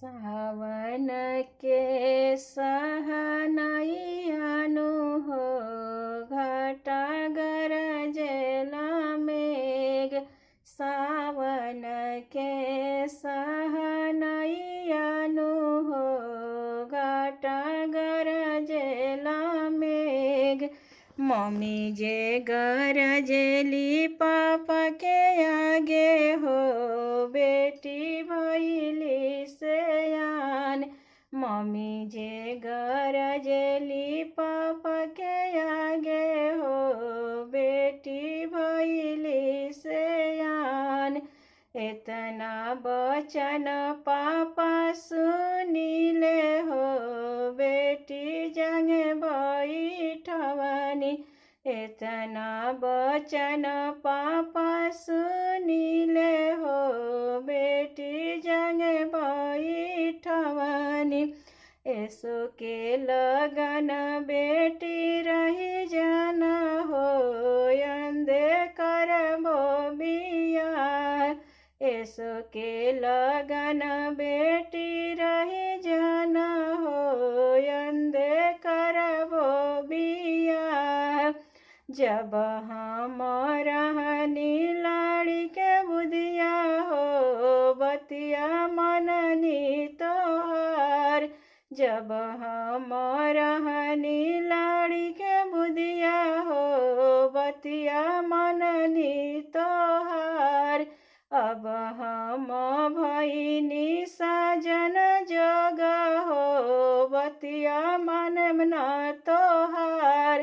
सावन के सहनैयानु हो घटा गरजेला मेघ। सावन के सहनैयानु हो घटा गरजेला मेघ। मम्मी जे गरजेली पापा के आगे हो बेटी भैली सयान। मम्मी जे गरजेली पापा के आगे हो बेटी भैली सयान। इतना वचन पापा सुनिले हो बेटी जंग बैठवनी। इतना वचन पापा सुनिले हो बेटी जंग बैठवनी। यसो के लगन बेटी रही जाना हो अंधे करबो बिया। यसो के लगन बेटी रही जाना हो अंधे करबो बिया। जब हम रहनी लाड़ी के बुधिया हो बतिया मननी तोहार। जब हम रहनी लाड़ी के बुधिया हो बतिया मननी तोहार। अब हम भैनी साजन जोग हो बतिया मनम न तोहार।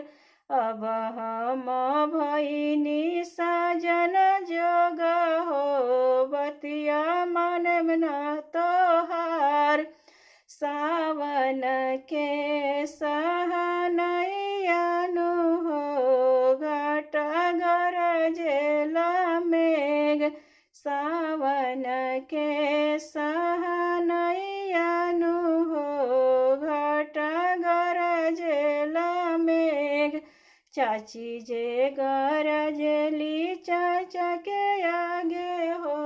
अब हम भैनी साजन जोग हो बतिया मनम न तोहार। सावन के सहनैयानु हो घटा गरजेला मेघ। सावन के सहनैयानु हो घटा गरजेला मेघ। चाची जे गरजेली चाचा के आगे हो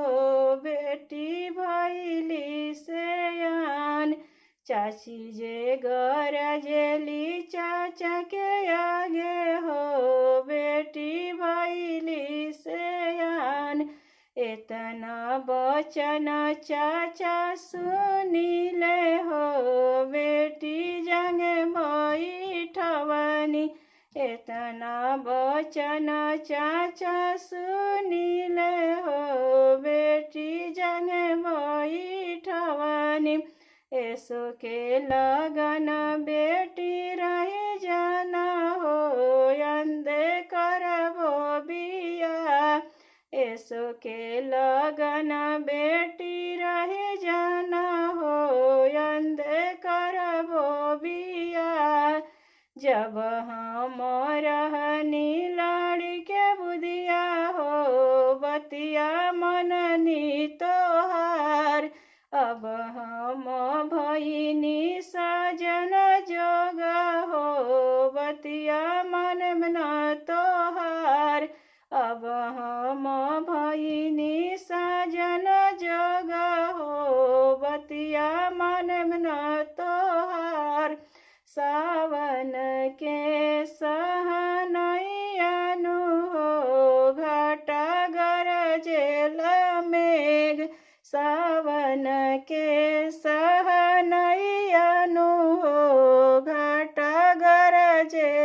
बेटी भैली सयान। चाची जे गरजेली चाचा के आगे हो बेटी भैली सयान। इतना वचन चाचा सुनिले हो बेटी जंग बैठवनी। इतना वचन चाचा सुनिले हो बेटी जंग बैठवनी। यसो के लगन बेटी रही जाना हो अंधे करबो बिया। यसो के लगन बेटी रही जाना हो अंधे करबो बिया। जब हम रहनी लाड़ी के बुधिया हो बतिया मननी तोहार। अब हम भैनी साजन जोग हो बतिया मनम न तोहार। अब हम भैनी साजन जोग हो बतिया मनम न तोहार। सावन के सहनैयानु हो घटा गरजेला मेघ। सावन के सहनैयानु हो घटा गरजेला